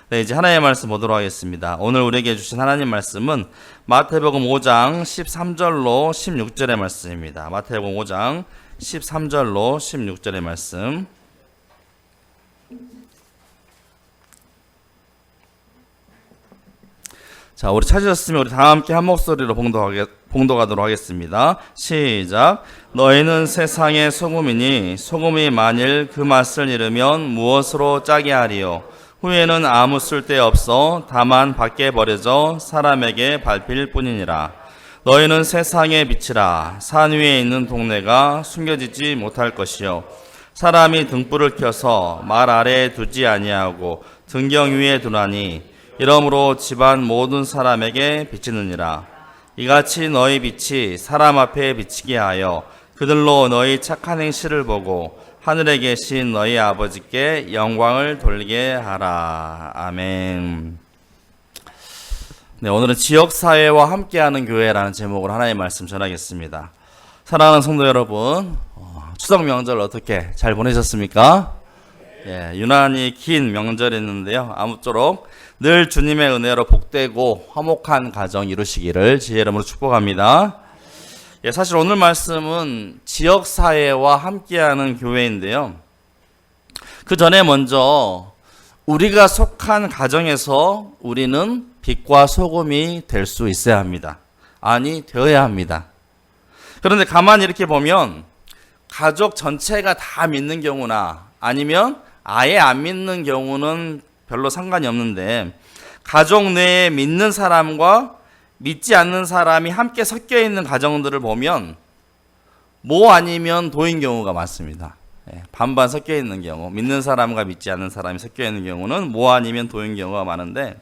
네, 이제 하나님의 말씀 보도록 하겠습니다. 오늘 우리에게 주신 하나님 말씀은 마태복음 5장 13절로 16절의 말씀입니다. 마태복음 5장 13절로 16절의 말씀. 자, 우리 찾으셨으면 우리 다 함께 한 목소리로 봉독하도록 하겠습니다. 시작. 너희는 세상의 소금이니 소금이 만일 그 맛을 잃으면 무엇으로 짜게 하리요? 후에는 아무 쓸데없어 다만 밖에 버려져 사람에게 밟힐 뿐이니라. 너희는 세상의 빛이라. 산 위에 있는 동네가 숨겨지지 못할 것이요 사람이 등불을 켜서 말 아래에 두지 아니하고 등경 위에 두나니 이러므로 집안 모든 사람에게 비치느니라. 이같이 너희 빛이 사람 앞에 비치게 하여 그들로 너희 착한 행실을 보고 하늘에 계신 너희 아버지께 영광을 돌리게 하라. 아멘. 네, 오늘은 지역사회와 함께하는 교회라는 제목으로 하나님의 말씀 전하겠습니다. 사랑하는 성도 여러분, 추석 명절 어떻게 잘 보내셨습니까? 예, 유난히 긴 명절이었는데요. 아무쪼록 늘 주님의 은혜로 복되고 화목한 가정 이루시기를 주의 이름으로 축복합니다. 예, 사실 오늘 말씀은 지역사회와 함께하는 교회인데요. 그 전에 먼저 우리가 속한 가정에서 우리는 빛과 소금이 될 수 있어야 합니다. 아니, 되어야 합니다. 그런데 가만히 이렇게 보면 가족 전체가 다 믿는 경우나 아니면 아예 안 믿는 경우는 별로 상관이 없는데 가족 내에 믿는 사람과 믿지 않는 사람이 함께 섞여 있는 가정들을 보면 뭐 아니면 도인 경우가 많습니다. 반반 섞여 있는 경우, 믿는 사람과 믿지 않는 사람이 섞여 있는 경우는 뭐 아니면 도인 경우가 많은데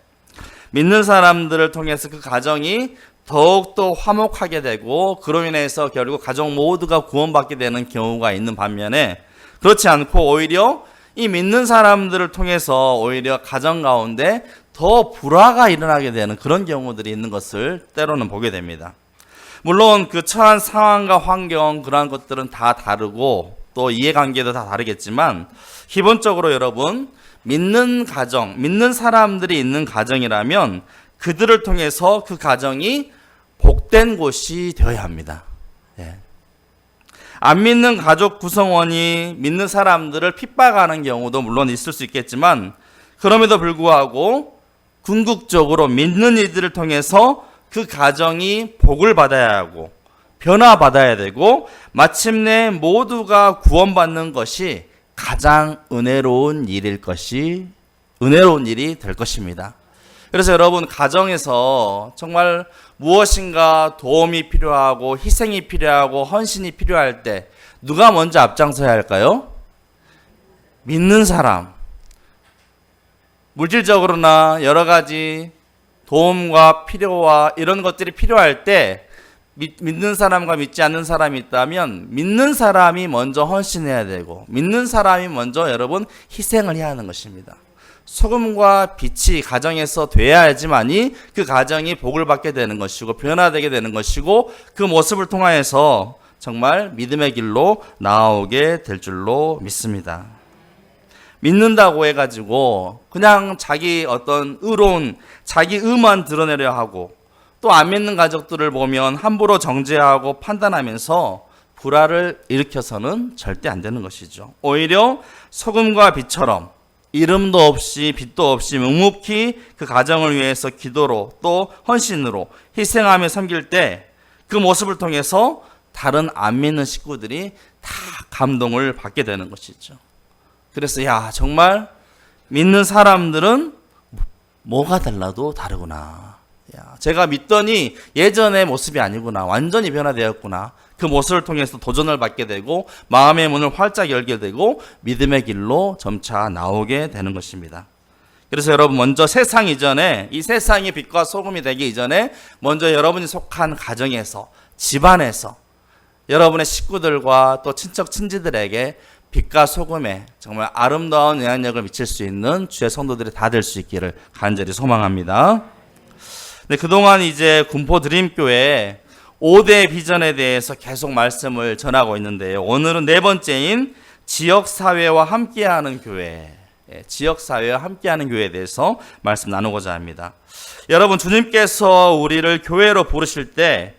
믿는 사람들을 통해서 그 가정이 더욱더 화목하게 되고 그로 인해서 결국 가족 모두가 구원받게 되는 경우가 있는 반면에 그렇지 않고 오히려 이 믿는 사람들을 통해서 오히려 가정 가운데 더 불화가 일어나게 되는 그런 경우들이 있는 것을 때로는 보게 됩니다. 물론 그 처한 상황과 환경 그러한 것들은 다 다르고 또 이해관계도 다 다르겠지만 기본적으로 여러분 믿는 가정, 믿는 사람들이 있는 가정이라면 그들을 통해서 그 가정이 복된 곳이 되어야 합니다. 안 믿는 가족 구성원이 믿는 사람들을 핍박하는 경우도 물론 있을 수 있겠지만 그럼에도 불구하고 궁극적으로 믿는 이들을 통해서 그 가정이 복을 받아야 하고 변화받아야 되고 마침내 모두가 구원받는 것이 가장 은혜로운 일이 될 것입니다. 그래서 여러분 가정에서 정말 무엇인가 도움이 필요하고 희생이 필요하고 헌신이 필요할 때 누가 먼저 앞장서야 할까요? 믿는 사람. 물질적으로나 여러 가지 도움과 필요와 이런 것들이 필요할 때 믿는 사람과 믿지 않는 사람이 있다면 믿는 사람이 먼저 헌신해야 되고 믿는 사람이 먼저 여러분 희생을 해야 하는 것입니다. 소금과 빛이 가정에서 돼야지만이 그 가정이 복을 받게 되는 것이고 변화되게 되는 것이고 그 모습을 통하여서 정말 믿음의 길로 나아오게 될 줄로 믿습니다. 믿는다고 해가지고 그냥 자기 어떤 의로운 자기 의만 드러내려 하고 또 안 믿는 가족들을 보면 함부로 정죄하고 판단하면서 불화를 일으켜서는 절대 안 되는 것이죠. 오히려 소금과 빛처럼 이름도 없이 빛도 없이 묵묵히 그 가정을 위해서 기도로 또 헌신으로 희생하며 섬길 때 그 모습을 통해서 다른 안 믿는 식구들이 다 감동을 받게 되는 것이죠. 그래서 정말 믿는 사람들은 뭐가 달라도 다르구나. 제가 믿더니 예전의 모습이 아니구나. 완전히 변화되었구나. 그 모습을 통해서 도전을 받게 되고 마음의 문을 활짝 열게 되고 믿음의 길로 점차 나오게 되는 것입니다. 그래서 여러분 먼저 세상 이전에 이 세상의 빛과 소금이 되기 이전에 먼저 여러분이 속한 가정에서 집안에서 여러분의 식구들과 또 친척 친지들에게 빛과 소금에 정말 아름다운 영향력을 미칠 수 있는 주의 성도들이 다 될 수 있기를 간절히 소망합니다. 네, 그동안 이제 군포 드림교회 5대 비전에 대해서 계속 말씀을 전하고 있는데요. 오늘은 네 번째인 지역사회와 함께하는 교회. 지역사회와 함께하는 교회에 대해서 말씀 나누고자 합니다. 여러분, 주님께서 우리를 교회로 부르실 때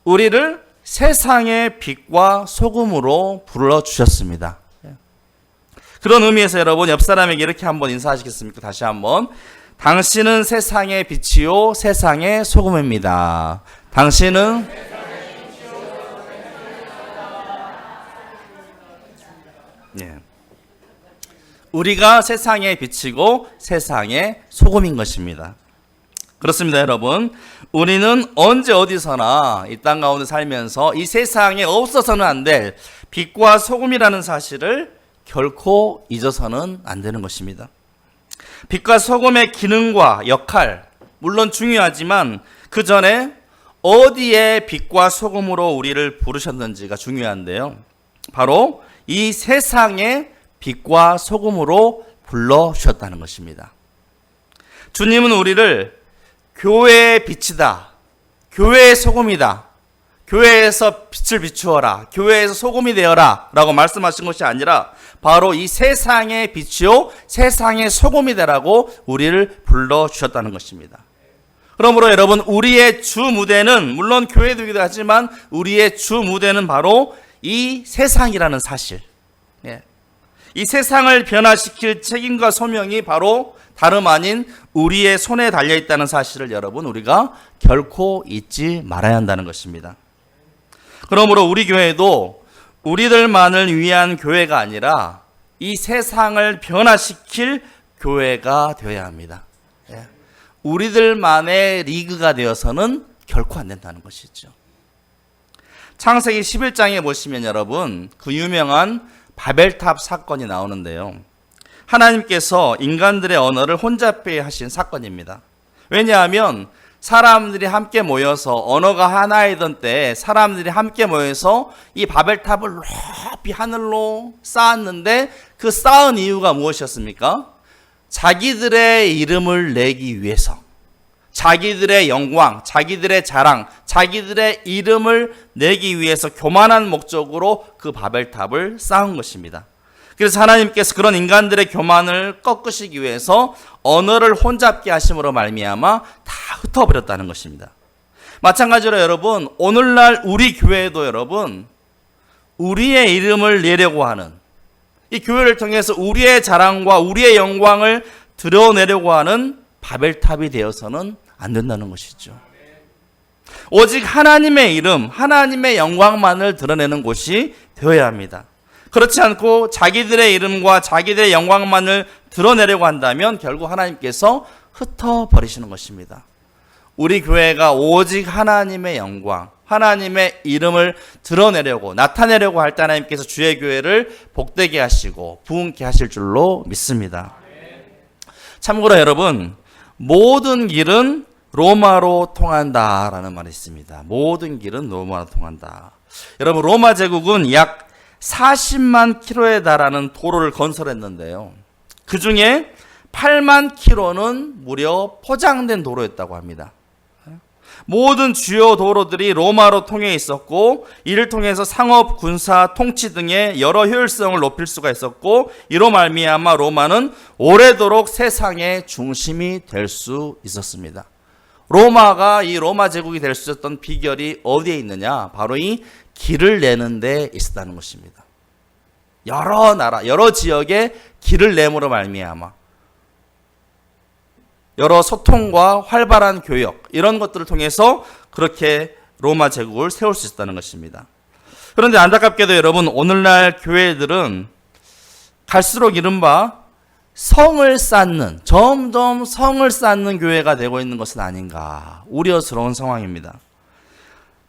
우리를 세상의 빛과 소금으로 불러주셨습니다. 그런 의미에서 여러분, 옆 사람에게 이렇게 한번 인사하시겠습니까? 다시 한번. 당신은 세상의 빛이요 세상의 소금입니다. 당신은 우리가 세상의 빛이고 세상의 소금인 것입니다. 그렇습니다, 여러분. 우리는 언제 어디서나 이 땅 가운데 살면서 이 세상에 없어서는 안 될 빛과 소금이라는 사실을 결코 잊어서는 안 되는 것입니다. 빛과 소금의 기능과 역할, 물론 중요하지만 그 전에 어디에 빛과 소금으로 우리를 부르셨는지가 중요한데요. 바로 이 세상에 빛과 소금으로 불러주셨다는 것입니다. 주님은 우리를 교회의 빛이다, 교회의 소금이다, 교회에서 빛을 비추어라, 교회에서 소금이 되어라 라고 말씀하신 것이 아니라 바로 이 세상의 빛이요 세상의 소금이 되라고 우리를 불러주셨다는 것입니다. 그러므로 여러분, 우리의 주 무대는 물론 교회이기도 하지만 우리의 주 무대는 바로 이 세상이라는 사실, 이 세상을 변화시킬 책임과 소명이 바로 다름 아닌 우리의 손에 달려있다는 사실을 여러분, 우리가 결코 잊지 말아야 한다는 것입니다. 그러므로 우리 교회도 우리들만을 위한 교회가 아니라 이 세상을 변화시킬 교회가 되어야 합니다. 우리들만의 리그가 되어서는 결코 안 된다는 것이죠. 창세기 11장에 보시면 여러분, 그 유명한 바벨탑 사건이 나오는데요. 하나님께서 인간들의 언어를 혼잡해 하신 사건입니다. 왜냐하면 사람들이 함께 모여서 언어가 하나이던 때 사람들이 함께 모여서 이 바벨탑을 높이 하늘로 쌓았는데 그 쌓은 이유가 무엇이었습니까? 자기들의 이름을 내기 위해서, 자기들의 영광, 자기들의 자랑, 자기들의 이름을 내기 위해서 교만한 목적으로 그 바벨탑을 쌓은 것입니다. 그래서 하나님께서 그런 인간들의 교만을 꺾으시기 위해서 언어를 혼잡게 하심으로 말미암아 다 흩어버렸다는 것입니다. 마찬가지로 여러분, 오늘날 우리 교회도 여러분, 우리의 이름을 내려고 하는, 이 교회를 통해서 우리의 자랑과 우리의 영광을 드러내려고 하는 바벨탑이 되어서는 안 된다는 것이죠. 오직 하나님의 이름, 하나님의 영광만을 드러내는 곳이 되어야 합니다. 그렇지 않고 자기들의 이름과 자기들의 영광만을 드러내려고 한다면 결국 하나님께서 흩어버리시는 것입니다. 우리 교회가 오직 하나님의 영광, 하나님의 이름을 드러내려고 나타내려고 할 때 하나님께서 주의 교회를 복되게 하시고 부흥케 하실 줄로 믿습니다. 참고로 여러분, 모든 길은 로마로 통한다라는 말이 있습니다. 모든 길은 로마로 통한다. 여러분, 로마 제국은 약 40만 킬로에 달하는 도로를 건설했는데요. 그 중에 8만 킬로는 무려 포장된 도로였다고 합니다. 모든 주요 도로들이 로마로 통해 있었고 이를 통해서 상업, 군사, 통치 등의 여러 효율성을 높일 수가 있었고 이로 말미암아 로마는 오래도록 세상의 중심이 될 수 있었습니다. 로마가 이 로마 제국이 될 수 있었던 비결이 어디에 있느냐? 바로 이 길을 내는 데 있었다는 것입니다. 여러 나라, 여러 지역에 길을 내므로 말미암아 여러 소통과 활발한 교역, 이런 것들을 통해서 그렇게 로마 제국을 세울 수 있었다는 것입니다. 그런데 안타깝게도 여러분, 오늘날 교회들은 갈수록 이른바 성을 쌓는, 점점 성을 쌓는 교회가 되고 있는 것은 아닌가 우려스러운 상황입니다.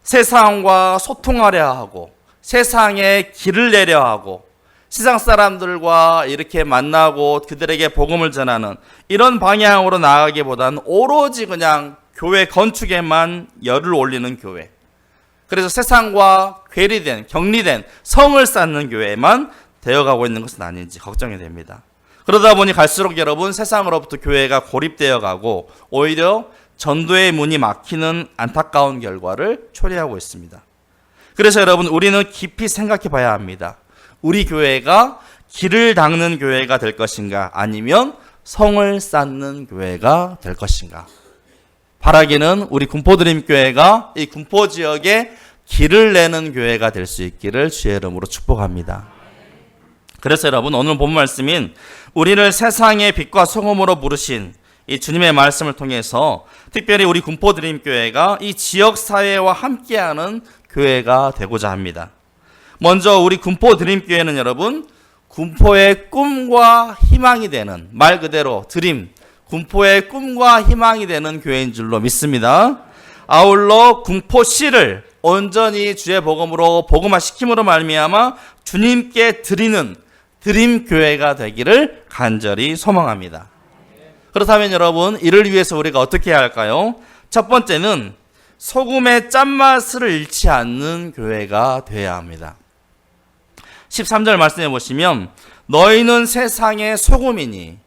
세상과 소통하려 하고 세상에 길을 내려 하고 세상 사람들과 이렇게 만나고 그들에게 복음을 전하는 이런 방향으로 나아가기보다는 오로지 그냥 교회 건축에만 열을 올리는 교회, 그래서 세상과 괴리된, 격리된 성을 쌓는 교회만 되어가고 있는 것은 아닌지 걱정이 됩니다. 그러다 보니 갈수록 여러분, 세상으로부터 교회가 고립되어 가고 오히려 전도의 문이 막히는 안타까운 결과를 초래하고 있습니다. 그래서 여러분, 우리는 깊이 생각해 봐야 합니다. 우리 교회가 길을 닦는 교회가 될 것인가, 아니면 성을 쌓는 교회가 될 것인가. 바라기는 우리 군포드림교회가 이 군포 지역에 길을 내는 교회가 될 수 있기를 주의 이름으로 축복합니다. 그래서 여러분, 오늘 본 말씀인 우리를 세상의 빛과 소금으로 부르신 이 주님의 말씀을 통해서 특별히 우리 군포드림교회가 이 지역사회와 함께하는 교회가 되고자 합니다. 먼저 우리 군포드림교회는 여러분, 군포의 꿈과 희망이 되는, 말 그대로 드림, 군포의 꿈과 희망이 되는 교회인 줄로 믿습니다. 아울러 군포시를 온전히 주의 복음으로 복음화시킴으로 말미암아 주님께 드리는 드림교회가 되기를 간절히 소망합니다. 그렇다면 여러분, 이를 위해서 우리가 어떻게 해야 할까요? 첫 번째는 소금의 짠맛을 잃지 않는 교회가 되어야 합니다. 13절 말씀해 보시면, 너희는 세상의 소금이니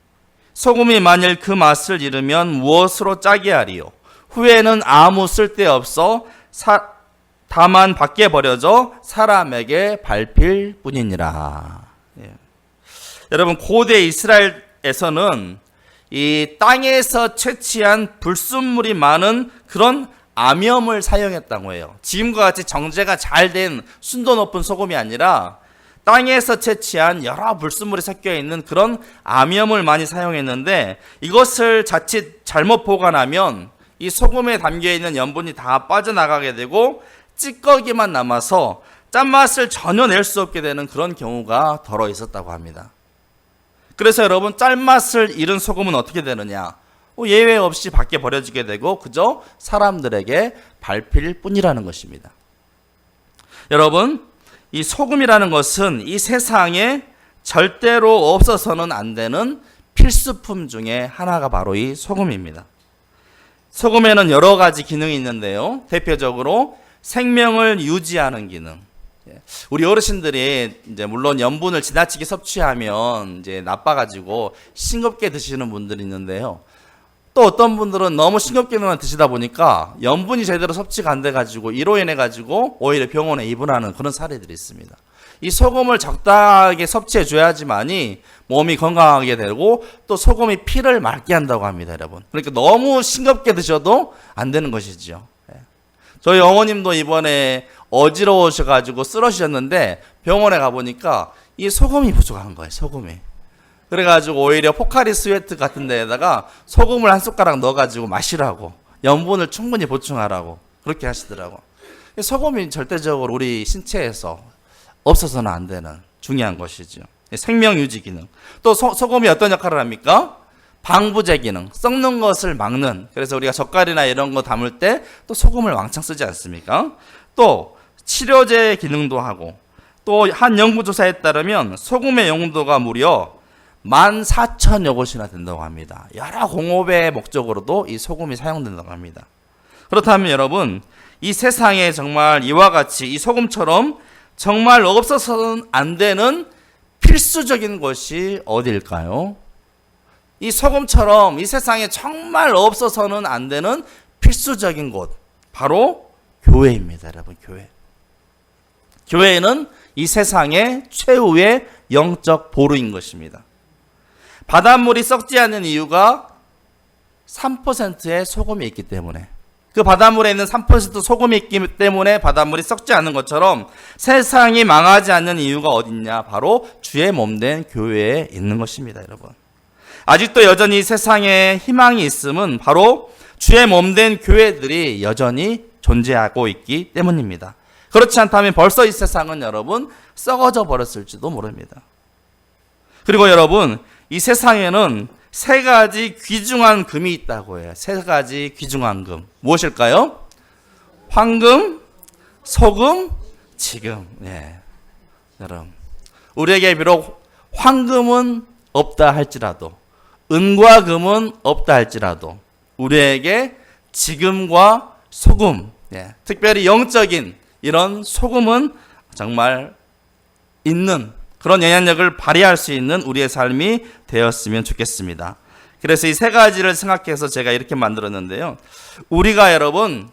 소금이 만일 그 맛을 잃으면 무엇으로 짜게 하리요? 후에는 아무 쓸데없어 다만 밖에 버려져 사람에게 밟힐 뿐이니라. 예. 여러분, 고대 이스라엘에서는 이 땅에서 채취한 불순물이 많은 그런 암염을 사용했다고 해요. 지금과 같이 정제가 잘 된 순도 높은 소금이 아니라 땅에서 채취한 여러 불순물이 섞여 있는 그런 암염을 많이 사용했는데, 이것을 자칫 잘못 보관하면 이 소금에 담겨 있는 염분이 다 빠져나가게 되고 찌꺼기만 남아서 짠맛을 전혀 낼 수 없게 되는 그런 경우가 더러 있었다고 합니다. 그래서 여러분, 짠맛을 잃은 소금은 어떻게 되느냐? 예외 없이 밖에 버려지게 되고 그저 사람들에게 밟힐 뿐이라는 것입니다. 여러분, 이 소금이라는 것은 이 세상에 절대로 없어서는 안 되는 필수품 중에 하나가 바로 이 소금입니다. 소금에는 여러 가지 기능이 있는데요. 대표적으로 생명을 유지하는 기능. 우리 어르신들이 이제 물론 염분을 지나치게 섭취하면 이제 나빠가지고 싱겁게 드시는 분들이 있는데요. 또 어떤 분들은 너무 싱겁게만 드시다 보니까 염분이 제대로 섭취가 안 돼가지고 이로 인해가지고 오히려 병원에 입원하는 그런 사례들이 있습니다. 이 소금을 적당하게 섭취해 줘야지만이 몸이 건강하게 되고 또 소금이 피를 맑게 한다고 합니다, 여러분. 그러니까 너무 싱겁게 드셔도 안 되는 것이죠. 저희 어머님도 이번에 어지러우셔가지고 쓰러지셨는데 병원에 가보니까 이 소금이 부족한 거예요, 소금이. 그래가지고 오히려 포카리 스웨트 같은 데에다가 소금을 한 숟가락 넣어가지고 마시라고, 염분을 충분히 보충하라고 그렇게 하시더라고. 소금이 절대적으로 우리 신체에서 없어서는 안 되는 중요한 것이죠. 생명 유지 기능. 또 소금이 어떤 역할을 합니까? 방부제 기능, 썩는 것을 막는. 그래서 우리가 젓갈이나 이런 거 담을 때 또 소금을 왕창 쓰지 않습니까? 또 치료제 기능도 하고, 또 한 연구조사에 따르면 소금의 용도가 무려 14,000여 곳이나 된다고 합니다. 여러 공업의 목적으로도 이 소금이 사용된다고 합니다. 그렇다면 여러분, 이 세상에 정말 이와 같이 이 소금처럼 정말 없어서는 안 되는 필수적인 것이 어디일까요? 이 소금처럼 이 세상에 정말 없어서는 안 되는 필수적인 곳, 바로 교회입니다, 여러분. 교회. 교회는 이 세상의 최후의 영적 보루인 것입니다. 바닷물이 썩지 않는 이유가 3%의 소금이 있기 때문에, 그 바닷물에 있는 3% 소금이 있기 때문에 바닷물이 썩지 않는 것처럼 세상이 망하지 않는 이유가 어딨냐? 바로 주의 몸된 교회에 있는 것입니다, 여러분. 아직도 여전히 세상에 희망이 있음은 바로 주의 몸된 교회들이 여전히 존재하고 있기 때문입니다. 그렇지 않다면 벌써 이 세상은 여러분 썩어져 버렸을지도 모릅니다. 그리고 여러분, 이 세상에는 세 가지 귀중한 금이 있다고 해요. 세 가지 귀중한 금. 무엇일까요? 황금, 소금, 지금. 네. 여러분, 우리에게 비록 황금은 없다 할지라도, 은과 금은 없다 할지라도 우리에게 지금과 소금, 특별히 영적인 이런 소금은 정말 있는 그런 영향력을 발휘할 수 있는 우리의 삶이 되었으면 좋겠습니다. 그래서 이 세 가지를 생각해서 제가 이렇게 만들었는데요. 우리가 여러분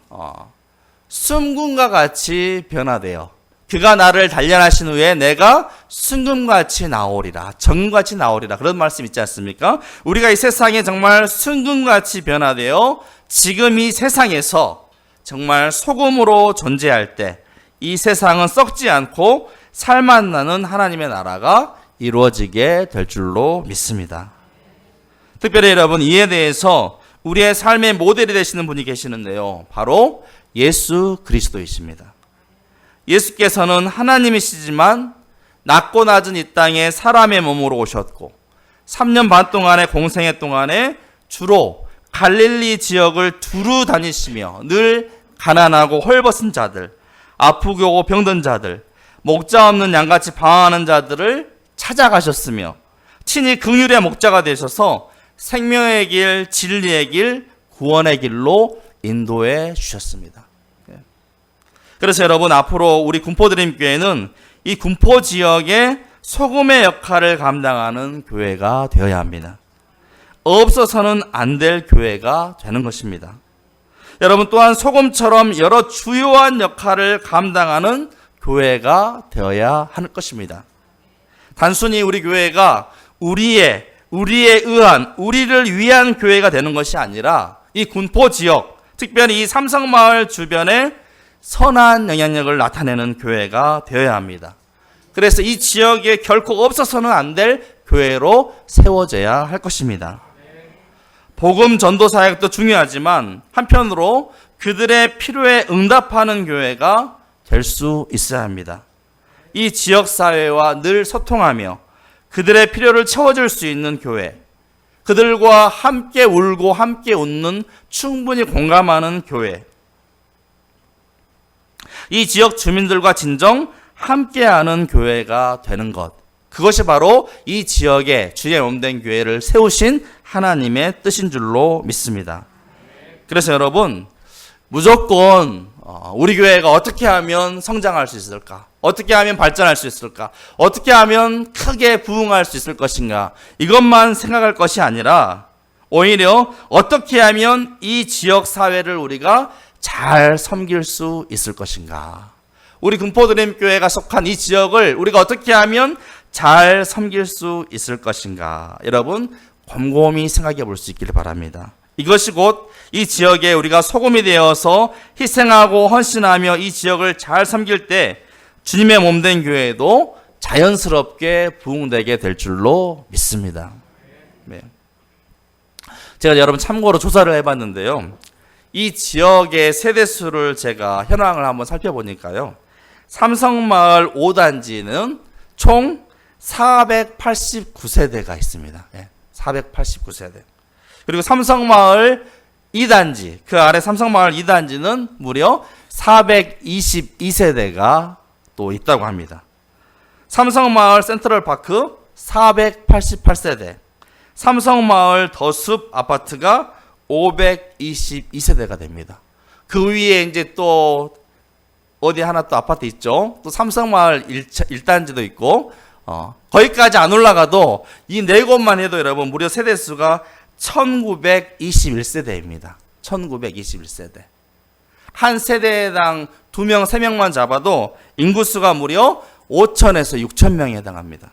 숨군과 같이 변화되어 그가 나를 단련하신 후에 내가 순금같이 나오리라. 정금같이 나오리라. 그런 말씀 있지 않습니까? 우리가 이 세상에 정말 순금같이 변화되어 지금 이 세상에서 정말 소금으로 존재할 때 이 세상은 썩지 않고 살맛나는 하나님의 나라가 이루어지게 될 줄로 믿습니다. 특별히 여러분, 이에 대해서 우리의 삶의 모델이 되시는 분이 계시는데요. 바로 예수 그리스도이십니다. 예수께서는 하나님이시지만 낮고 낮은 이 땅에 사람의 몸으로 오셨고 3년 반 동안의 공생애 동안에 주로 갈릴리 지역을 두루 다니시며 늘 가난하고 헐벗은 자들, 아프고 병든 자들, 목자 없는 양같이 방황하는 자들을 찾아가셨으며 친히 긍휼의 목자가 되셔서 생명의 길, 진리의 길, 구원의 길로 인도해 주셨습니다. 그래서 여러분, 앞으로 우리 군포드림교회는 이 군포 지역의 소금의 역할을 감당하는 교회가 되어야 합니다. 없어서는 안 될 교회가 되는 것입니다. 여러분, 또한 소금처럼 여러 주요한 역할을 감당하는 교회가 되어야 할 것입니다. 단순히 우리 교회가 우리에 의한, 우리를 위한 교회가 되는 것이 아니라 이 군포 지역, 특별히 이 삼성마을 주변에 선한 영향력을 나타내는 교회가 되어야 합니다. 그래서 이 지역에 결코 없어서는 안 될 교회로 세워져야 할 것입니다. 복음 전도 사역도 중요하지만 한편으로 그들의 필요에 응답하는 교회가 될 수 있어야 합니다. 이 지역사회와 늘 소통하며 그들의 필요를 채워줄 수 있는 교회, 그들과 함께 울고 함께 웃는, 충분히 공감하는 교회, 이 지역 주민들과 진정 함께하는 교회가 되는 것, 그것이 바로 이 지역에 주의 몸된 교회를 세우신 하나님의 뜻인 줄로 믿습니다. 그래서 여러분, 무조건 우리 교회가 어떻게 하면 성장할 수 있을까? 어떻게 하면 발전할 수 있을까? 어떻게 하면 크게 부흥할 수 있을 것인가? 이것만 생각할 것이 아니라 오히려 어떻게 하면 이 지역 사회를 우리가 잘 섬길 수 있을 것인가? 우리 군포드림교회가 속한 이 지역을 우리가 어떻게 하면 잘 섬길 수 있을 것인가? 여러분, 곰곰이 생각해 볼 수 있기를 바랍니다. 이것이 곧 이 지역에 우리가 소금이 되어서 희생하고 헌신하며 이 지역을 잘 섬길 때 주님의 몸된 교회도 자연스럽게 부흥되게 될 줄로 믿습니다. 네. 제가 여러분 참고로 조사를 해봤는데요. 이 지역의 세대수를 제가 현황을 한번 살펴보니까요. 삼성마을 5단지는 총 489세대가 있습니다. 489세대. 그리고 삼성마을 2단지, 그 아래 삼성마을 2단지는 무려 422세대가 또 있다고 합니다. 삼성마을 센트럴파크 488세대, 삼성마을 더숲 아파트가 522세대가 됩니다. 그 위에 이제 또 어디 하나 또 아파트 있죠. 또 삼성마을 1단지도 있고, 거기까지 안 올라가도 이 네 곳만 해도 여러분 무려 세대수가 1921세대입니다. 1921세대. 한 세대당 2명, 3명만 잡아도 인구수가 무려 5천에서 6천 명에 해당합니다.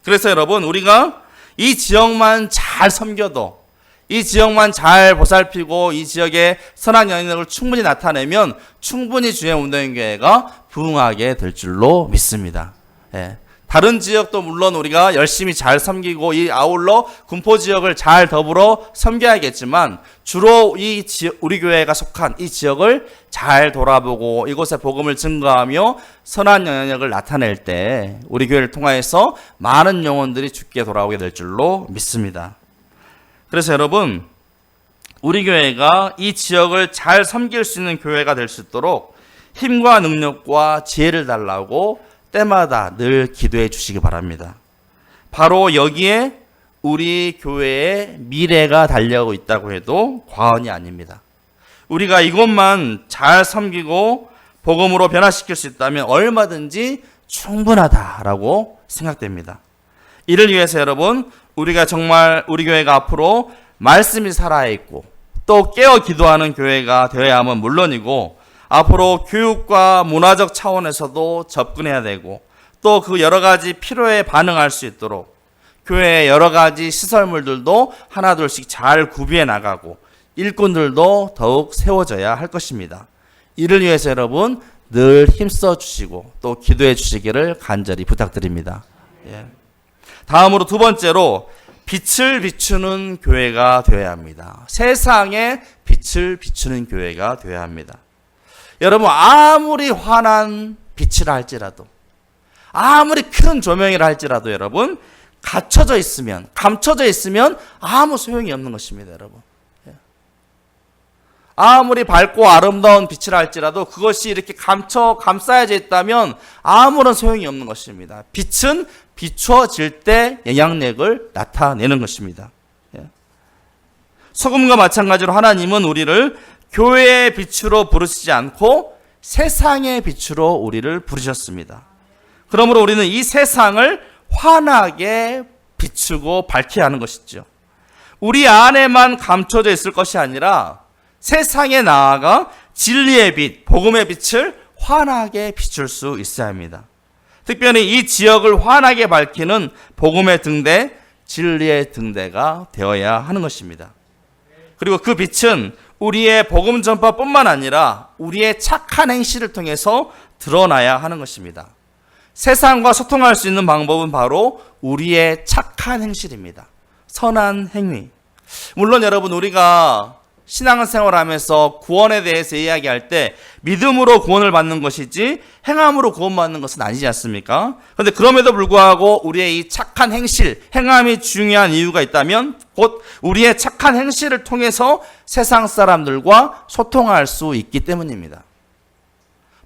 그래서 여러분, 우리가 이 지역만 잘 섬겨도, 이 지역만 잘 보살피고 이 지역의 선한 영향력을 충분히 나타내면 충분히 주의 운동교회가 부흥하게 될 줄로 믿습니다. 다른 지역도 물론 우리가 열심히 잘 섬기고 이 아울러 군포 지역을 잘 더불어 섬겨야겠지만 주로 이 우리 교회가 속한 이 지역을 잘 돌아보고 이곳에 복음을 증거하며 선한 영향력을 나타낼 때 우리 교회를 통하여서 많은 영혼들이 주께 돌아오게 될 줄로 믿습니다. 그래서 여러분, 우리 교회가 이 지역을 잘 섬길 수 있는 교회가 될 수 있도록 힘과 능력과 지혜를 달라고 때마다 늘 기도해 주시기 바랍니다. 바로 여기에 우리 교회의 미래가 달려오고 있다고 해도 과언이 아닙니다. 우리가 이것만 잘 섬기고 복음으로 변화시킬 수 있다면 얼마든지 충분하다라고 생각됩니다. 이를 위해서 여러분, 우리가 정말 우리 교회가 앞으로 말씀이 살아있고 또 깨어 기도하는 교회가 되어야 하면 물론이고, 앞으로 교육과 문화적 차원에서도 접근해야 되고 또 그 여러 가지 필요에 반응할 수 있도록 교회의 여러 가지 시설물들도 하나둘씩 잘 구비해 나가고 일꾼들도 더욱 세워져야 할 것입니다. 이를 위해서 여러분 늘 힘써 주시고 또 기도해 주시기를 간절히 부탁드립니다. 예. 다음으로 두 번째로 빛을 비추는 교회가 되어야 합니다. 세상에 빛을 비추는 교회가 되어야 합니다. 여러분 아무리 환한 빛이라 할지라도 아무리 큰 조명이라 할지라도 여러분 감춰져 있으면 아무 소용이 없는 것입니다. 여러분 아무리 밝고 아름다운 빛이라 할지라도 그것이 이렇게 감싸여져 있다면 아무런 소용이 없는 것입니다. 빛은 비추어질 때 영향력을 나타내는 것입니다. 소금과 마찬가지로 하나님은 우리를 교회의 빛으로 부르시지 않고 세상의 빛으로 우리를 부르셨습니다. 그러므로 우리는 이 세상을 환하게 비추고 밝혀야 하는 것이죠. 우리 안에만 감춰져 있을 것이 아니라 세상에 나아가 진리의 빛, 복음의 빛을 환하게 비출 수 있어야 합니다. 특별히 이 지역을 환하게 밝히는 복음의 등대, 진리의 등대가 되어야 하는 것입니다. 그리고 그 빛은 우리의 복음 전파뿐만 아니라 우리의 착한 행실을 통해서 드러나야 하는 것입니다. 세상과 소통할 수 있는 방법은 바로 우리의 착한 행실입니다. 선한 행위. 물론 여러분 우리가 신앙생활하면서 구원에 대해서 이야기할 때 믿음으로 구원을 받는 것이지 행함으로 구원받는 것은 아니지 않습니까? 그런데 그럼에도 불구하고 우리의 이 착한 행실, 행함이 중요한 이유가 있다면 곧 우리의 착한 행실을 통해서 세상 사람들과 소통할 수 있기 때문입니다.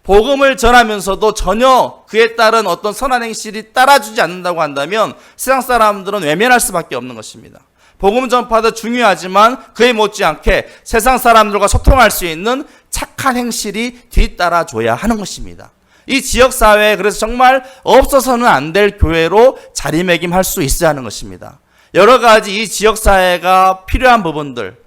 복음을 전하면서도 전혀 그에 따른 어떤 선한 행실이 따라주지 않는다고 한다면 세상 사람들은 외면할 수밖에 없는 것입니다. 복음 전파도 중요하지만 그에 못지않게 세상 사람들과 소통할 수 있는 착한 행실이 뒤따라줘야 하는 것입니다. 이 지역사회에 그래서 정말 없어서는 안 될 교회로 자리매김할 수 있어야 하는 것입니다. 여러 가지 이 지역사회가 필요한 부분들,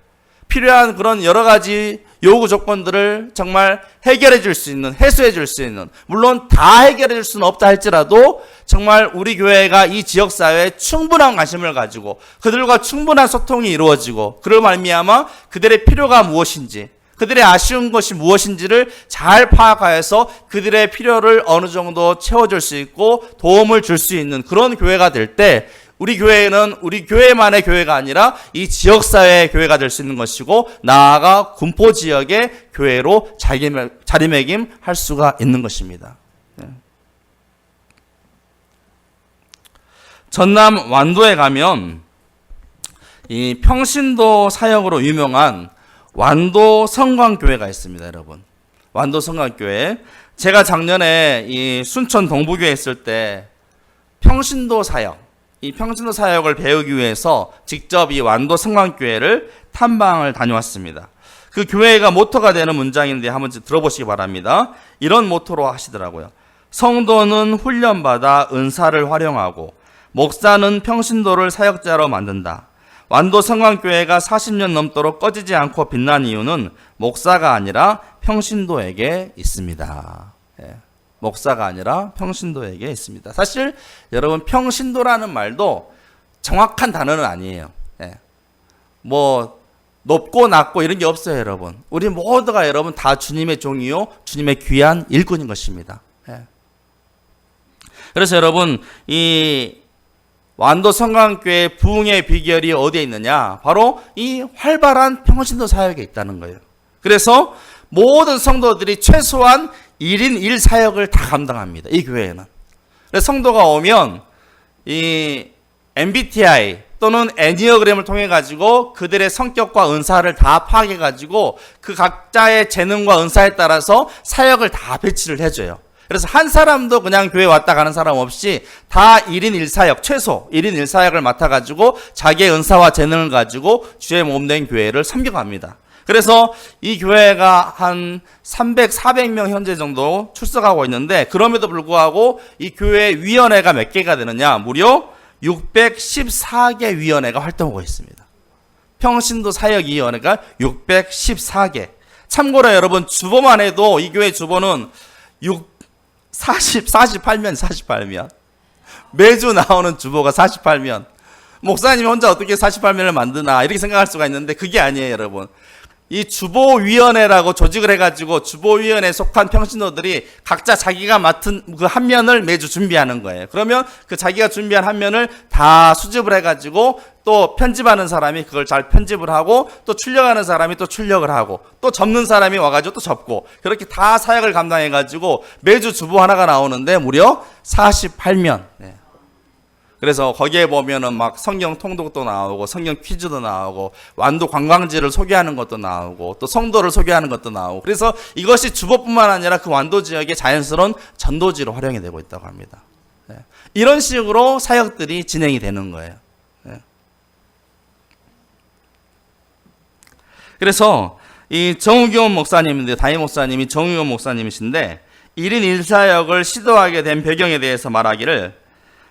필요한 그런 여러 가지 요구 조건들을 정말 해결해 줄 수 있는, 해소해 줄 수 있는, 물론 다 해결해 줄 수는 없다 할지라도 정말 우리 교회가 이 지역사회에 충분한 관심을 가지고 그들과 충분한 소통이 이루어지고 그럴 말미암아 그들의 필요가 무엇인지, 그들의 아쉬운 것이 무엇인지를 잘 파악하여서 그들의 필요를 어느 정도 채워줄 수 있고 도움을 줄 수 있는 그런 교회가 될 때 우리 교회는 우리 교회만의 교회가 아니라 이 지역사회의 교회가 될 수 있는 것이고 나아가 군포 지역의 교회로 자리매김할 수가 있는 것입니다. 전남 완도에 가면 이 평신도 사역으로 유명한 완도 성광교회가 있습니다, 여러분. 완도 성광교회. 제가 작년에 이 순천 동부교회에 있을 때 평신도 사역, 이 평신도 사역을 배우기 위해서 직접 이 완도 성광교회를 탐방을 다녀왔습니다. 그 교회가 모토가 되는 문장인데 한번 들어보시기 바랍니다. 이런 모토로 하시더라고요. 성도는 훈련받아 은사를 활용하고 목사는 평신도를 사역자로 만든다. 완도 성광교회가 40년 넘도록 꺼지지 않고 빛난 이유는 목사가 아니라 평신도에게 있습니다. 목사가 아니라 평신도에게 있습니다. 사실 여러분 평신도라는 말도 정확한 단어는 아니에요. 뭐 높고 낮고 이런 게 없어요, 여러분. 우리 모두가 여러분 다 주님의 종이요, 주님의 귀한 일꾼인 것입니다. 그래서 여러분 이 완도 성광교회 부흥의 비결이 어디에 있느냐? 바로 이 활발한 평신도 사역에 있다는 거예요. 그래서 모든 성도들이 최소한 1인 1사역을 다 감당합니다. 이 교회에는. 그래서 성도가 오면 이 MBTI 또는 애니어그램을 통해 가지고 그들의 성격과 은사를 다 파악해 가지고 그 각자의 재능과 은사에 따라서 사역을 다 배치를 해줘요. 그래서 한 사람도 그냥 교회 왔다 가는 사람 없이 다 1인 1사역, 최소 1인 1사역을 맡아가지고 자기의 은사와 재능을 가지고 주의 몸된 교회를 섬겨갑니다. 그래서 이 교회가 한 300, 400명 현재 정도 출석하고 있는데 그럼에도 불구하고 이 교회 위원회가 몇 개가 되느냐? 무려 614개 위원회가 활동하고 있습니다. 평신도 사역위원회가 614개. 참고로 여러분, 주보만 해도 이 교회 주보는 48면 매주 나오는 주보가 48면. 목사님이 혼자 어떻게 48면을 만드나 이렇게 생각할 수가 있는데 그게 아니에요, 여러분. 이 주보위원회라고 조직을 해가지고 주보위원회에 속한 평신도들이 각자 자기가 맡은 그 한 면을 매주 준비하는 거예요. 그러면 그 자기가 준비한 한 면을 다 수집을 해가지고 또 편집하는 사람이 그걸 잘 편집을 하고 또 출력하는 사람이 또 출력을 하고 또 접는 사람이 와가지고 또 접고 그렇게 다 사역을 감당해가지고 매주 주보 하나가 나오는데 무려 48면. 그래서 거기에 보면은 막 성경 통독도 나오고 성경 퀴즈도 나오고 완도 관광지를 소개하는 것도 나오고 또 성도를 소개하는 것도 나오고 그래서 이것이 주보뿐만 아니라 그 완도 지역의 자연스러운 전도지로 활용이 되고 있다고 합니다. 이런 식으로 사역들이 진행이 되는 거예요. 그래서 이 정우겸 목사님인데 담임 목사님이 정우겸 목사님이신데 1인 1사역을 시도하게 된 배경에 대해서 말하기를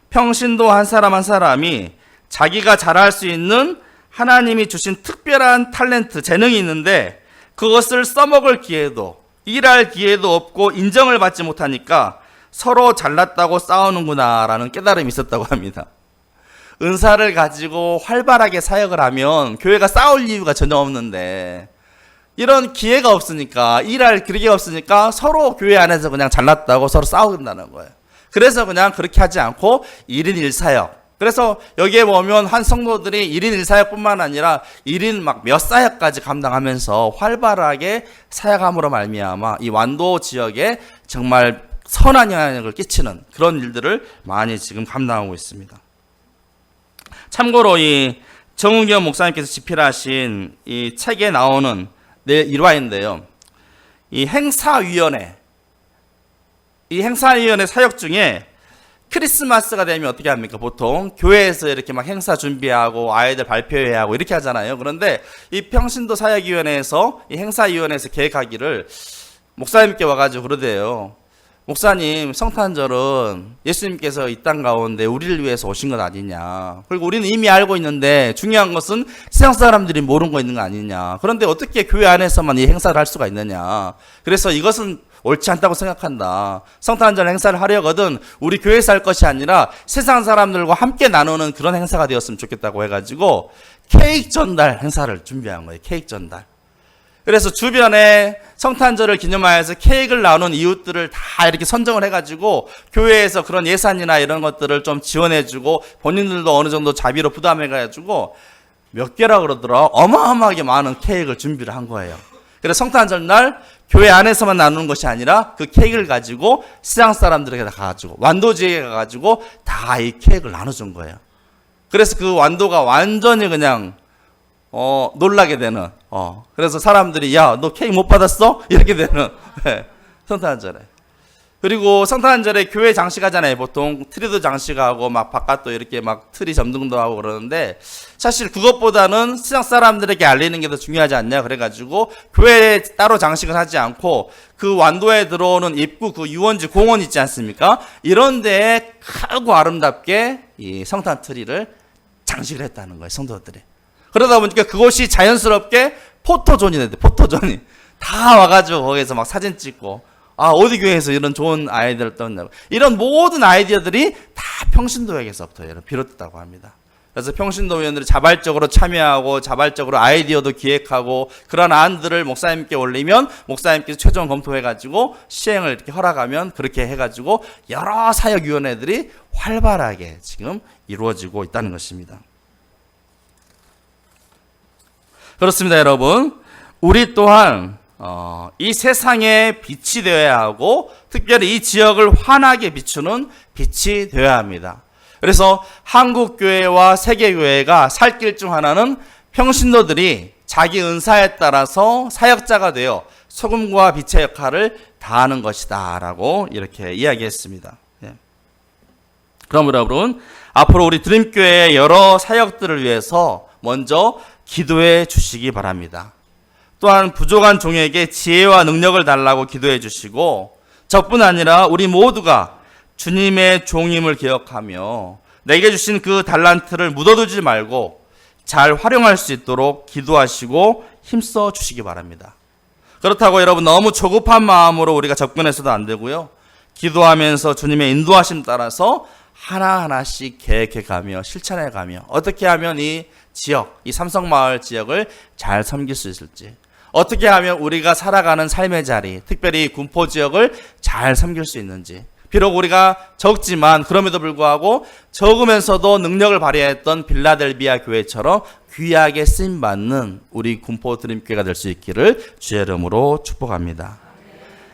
평신도 한 사람 한 사람이 자기가 잘할 수 있는 하나님이 주신 특별한 탤런트, 재능이 있는데 그것을 써먹을 기회도 일할 기회도 없고 인정을 받지 못하니까 서로 잘났다고 싸우는구나라는 깨달음이 있었다고 합니다. 은사를 가지고 활발하게 사역을 하면 교회가 싸울 이유가 전혀 없는데 이런 기회가 없으니까 일할 기회가 없으니까 서로 교회 안에서 그냥 잘났다고 서로 싸운다는 거예요. 그래서 그냥 그렇게 하지 않고 1인 1사역. 그래서 여기에 보면 한 성도들이 1인 1사역뿐만 아니라 1인 막 몇 사역까지 감당하면서 활발하게 사역함으로 말미암아 이 완도 지역에 정말 선한 영향력을 끼치는 그런 일들을 많이 지금 감당하고 있습니다. 참고로 이 정우겸 목사님께서 집필하신 이 책에 나오는 내 일화인데요. 이 행사위원회 사역 중에 크리스마스가 되면 어떻게 합니까? 보통 교회에서 이렇게 막 행사 준비하고 아이들 발표회하고 하고 이렇게 하잖아요. 그런데 이 평신도 사역위원회에서 이 행사위원회에서 계획하기를 목사님께 와가지고 그러대요. 목사님, 성탄절은 예수님께서 이 땅 가운데 우리를 위해서 오신 것 아니냐. 그리고 우리는 이미 알고 있는데 중요한 것은 세상 사람들이 모르는 거 있는 거 아니냐. 그런데 어떻게 교회 안에서만 이 행사를 할 수가 있느냐. 그래서 이것은 옳지 않다고 생각한다. 성탄절 행사를 하려거든 우리 교회에서 할 것이 아니라 세상 사람들과 함께 나누는 그런 행사가 되었으면 좋겠다고 해가지고 케이크 전달 행사를 준비한 거예요. 케이크 전달. 그래서 주변에 성탄절을 기념하여서 케이크를 나누는 이웃들을 다 이렇게 선정을 해가지고 교회에서 그런 예산이나 이런 것들을 좀 지원해주고 본인들도 어느 정도 자비로 부담해가지고 몇 개라 그러더라. 어마어마하게 많은 케이크를 준비를 한 거예요. 그래서 성탄절 날 교회 안에서만 나누는 것이 아니라 그 케이크를 가지고 세상 사람들에게 다 가가지고 완도지에 가가지고 다 이 케이크를 나눠준 거예요. 그래서 그 완도가 완전히 그냥 놀라게 되는 그래서 사람들이 야, 너 케이크 못 받았어? 이렇게 되는 성탄절에. 그리고 성탄절에 교회 장식하잖아요. 보통 트리도 장식하고 막 바깥도 이렇게 막 트리 점등도 하고 그러는데 사실 그것보다는 세상 사람들에게 알리는 게 더 중요하지 않냐 그래가지고 교회에 따로 장식을 하지 않고 그 완도에 들어오는 입구 그 유원지 공원 있지 않습니까? 이런 데에 크고 아름답게 이 성탄 트리를 장식을 했다는 거예요. 성도들이. 그러다 보니까 그곳이 자연스럽게 포토존이 됐대. 포토존이 다 와가지고 거기서 막 사진 찍고 어디 교회에서 이런 좋은 아이디어를 떴냐고. 이런 모든 아이디어들이 다 평신도에게서부터 비롯됐다고 합니다. 그래서 평신도위원들이 자발적으로 참여하고 자발적으로 아이디어도 기획하고 그런 안들을 목사님께 올리면 목사님께서 최종 검토해가지고 시행을 이렇게 허락하면 그렇게 해가지고 여러 사역위원회들이 활발하게 지금 이루어지고 있다는 것입니다. 그렇습니다, 여러분. 우리 또한 이 세상에 빛이 되어야 하고 특별히 이 지역을 환하게 비추는 빛이 되어야 합니다. 그래서 한국교회와 세계교회가 살 길 중 하나는 평신도들이 자기 은사에 따라서 사역자가 되어 소금과 빛의 역할을 다하는 것이다 라고 이렇게 이야기했습니다. 그럼 여러분, 앞으로 우리 드림교회의 여러 사역들을 위해서 먼저 기도해 주시기 바랍니다. 또한 부족한 종에게 지혜와 능력을 달라고 기도해 주시고 저뿐 아니라 우리 모두가 주님의 종임을 기억하며 내게 주신 그 달란트를 묻어두지 말고 잘 활용할 수 있도록 기도하시고 힘써 주시기 바랍니다. 그렇다고 여러분 너무 조급한 마음으로 우리가 접근해서도 안 되고요. 기도하면서 주님의 인도하심 따라서 하나하나씩 계획해가며 실천해가며 어떻게 하면 이 지역, 이 삼성마을 지역을 잘 섬길 수 있을지, 어떻게 하면 우리가 살아가는 삶의 자리, 특별히 군포 지역을 잘 섬길 수 있는지, 비록 우리가 적지만 그럼에도 불구하고 적으면서도 능력을 발휘했던 빌라델비아 교회처럼 귀하게 쓰임받는 우리 군포 드림교회가 될 수 있기를 주의 이름으로 축복합니다.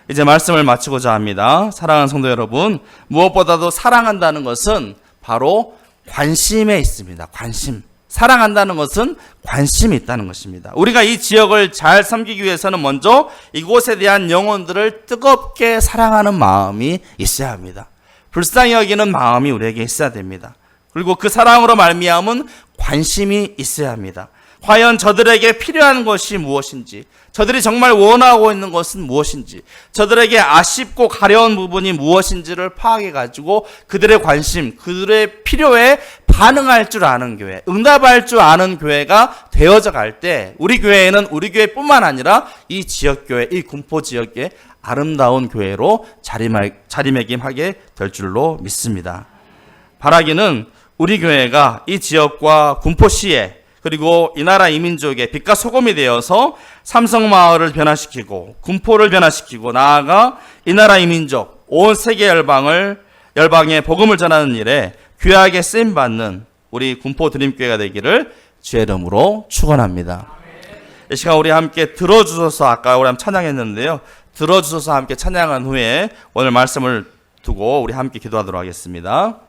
이제 말씀을 마치고자 합니다. 사랑하는 성도 여러분, 무엇보다도 사랑한다는 것은 바로 관심에 있습니다. 관심. 사랑한다는 것은 관심이 있다는 것입니다. 우리가 이 지역을 잘 섬기기 위해서는 먼저 이곳에 대한 영혼들을 뜨겁게 사랑하는 마음이 있어야 합니다. 불쌍히 여기는 마음이 우리에게 있어야 됩니다. 그리고 그 사랑으로 말미암은 관심이 있어야 합니다. 과연 저들에게 필요한 것이 무엇인지, 저들이 정말 원하고 있는 것은 무엇인지, 저들에게 아쉽고 가려운 부분이 무엇인지를 파악해가지고 그들의 관심, 그들의 필요에 반응할 줄 아는 교회, 응답할 줄 아는 교회가 되어져 갈 때 우리 교회는 우리 교회뿐만 아니라 이 지역교회, 이 군포 지역의 아름다운 교회로 자리매김하게 될 줄로 믿습니다. 바라기는 우리 교회가 이 지역과 군포시에 그리고 이 나라 이민족의 빛과 소금이 되어서 삼성마을을 변화시키고 군포를 변화시키고 나아가 이 나라 이민족 온 세계 열방에 복음을 전하는 일에 귀하게 쓰임받는 우리 군포 드림교회가 되기를 주의 이름으로 축원합니다. 이 시간 우리 함께 들어주셔서 아까 우리 찬양했는데요. 들어주셔서 함께 찬양한 후에 오늘 말씀을 두고 우리 함께 기도하도록 하겠습니다.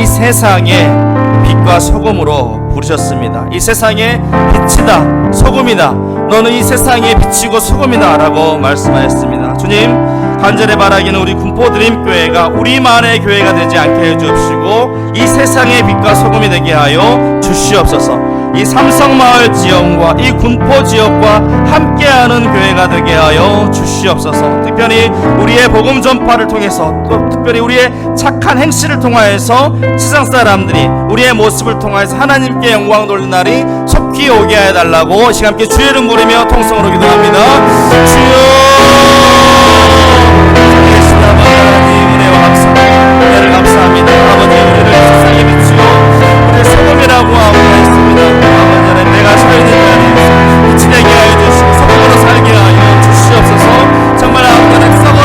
세상의 빛과 소금으로 부르셨습니다. 이 세상의 빛이다, 소금이다. 너는 이 세상의 빛이고 소금이다 라고 말씀하셨습니다. 주님, 간절히 바라기는 우리 군포 드림교회가 우리만의 교회가 되지 않게 해주옵시고 이 세상의 빛과 소금이 되게 하여 주시옵소서. 이 삼성마을 지역과 이 군포 지역과 함께하는 교회가 되게 하여 주시옵소서. 특별히 우리의 복음 전파를 통해서, 또 특별히 우리의 착한 행실을 통하여서 세상 사람들이 우리의 모습을 통하여서 하나님께 영광 돌리는 날이 속히 오게 해달라고 시간 함께 주의 이름 부르며 통성으로 기도합니다. 주여, 하나님 은혜와 감사, 은혜를 감사합니다. 아버지, 우리를 세상에 비추고 우리의 소금이라고 하고 있습니다. 아버지, 내가 살는 자리에서 빛이 되게 하여 주시고 소금으로 살게 하여 주시옵소서. 정말 아버지, 썩어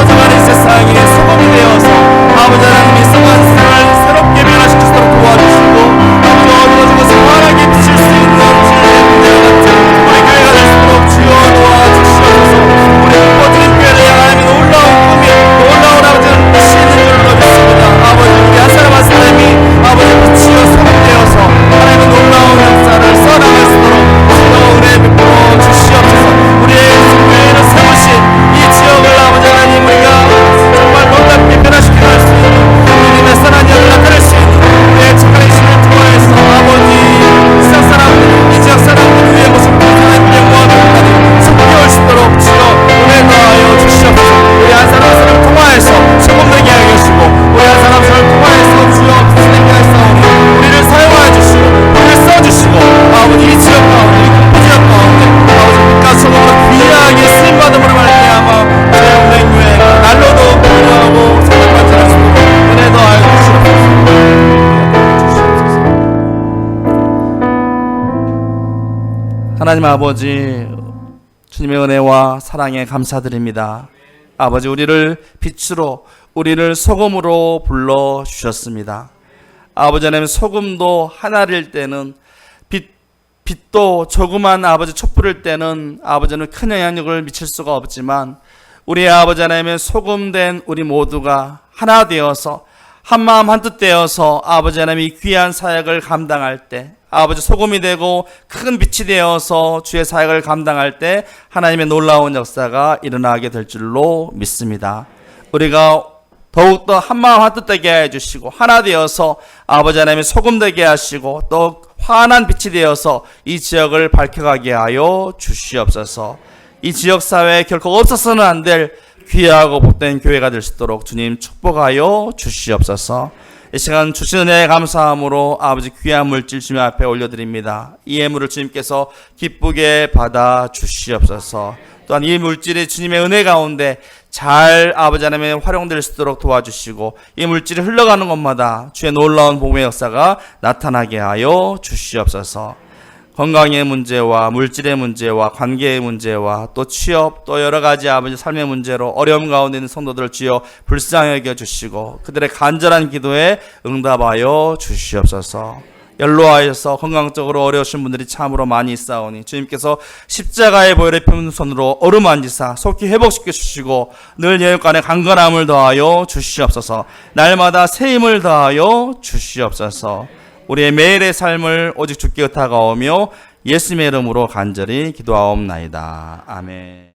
하나님 아버지, 주님의 은혜와 사랑에 감사드립니다. 아버지, 우리를 빛으로, 우리를 소금으로 불러주셨습니다. 아버지 하나님, 소금도 하나일 때는 빛도 조그만 아버지 촛불일 때는 아버지는 큰 영향력을 미칠 수가 없지만, 우리 아버지 하나님의 소금된 우리 모두가 하나 되어서 한마음 한뜻 되어서 아버지 하나님의 귀한 사역을 감당할 때, 아버지 소금이 되고 큰 빛이 되어서 주의 사역을 감당할 때 하나님의 놀라운 역사가 일어나게 될 줄로 믿습니다. 우리가 더욱더 한마음 한뜻 되게 해주시고 하나 되어서 아버지 하나님의 소금 되게 하시고 또 환한 빛이 되어서 이 지역을 밝혀가게 하여 주시옵소서. 이 지역사회에 결코 없어서는 안 될 귀하고 복된 교회가 될 수 있도록 주님 축복하여 주시옵소서. 이 시간 주신 은혜에 감사함으로 아버지 귀한 물질 주님 앞에 올려드립니다. 이 예물을 주님께서 기쁘게 받아 주시옵소서. 또한 이 물질이 주님의 은혜 가운데 잘 아버지 하나님의 활용될 수 있도록 도와주시고 이 물질이 흘러가는 곳마다 주의 놀라운 복음의 역사가 나타나게 하여 주시옵소서. 건강의 문제와 물질의 문제와 관계의 문제와 또 취업 또 여러 가지 아버지 삶의 문제로 어려움 가운데 있는 성도들을 주여 불쌍히 여겨주시고 그들의 간절한 기도에 응답하여 주시옵소서. 연로하여서 건강적으로 어려우신 분들이 참으로 많이 있사오니 주님께서 십자가의 보혈의 편손으로 어루만지사 속히 회복시켜 주시고 늘 예육간에 강건함을 더하여 주시옵소서. 날마다 새 힘을 더하여 주시옵소서. 우리의 매일의 삶을 오직 주께 의탁하오며 예수님의 이름으로 간절히 기도하옵나이다. 아멘.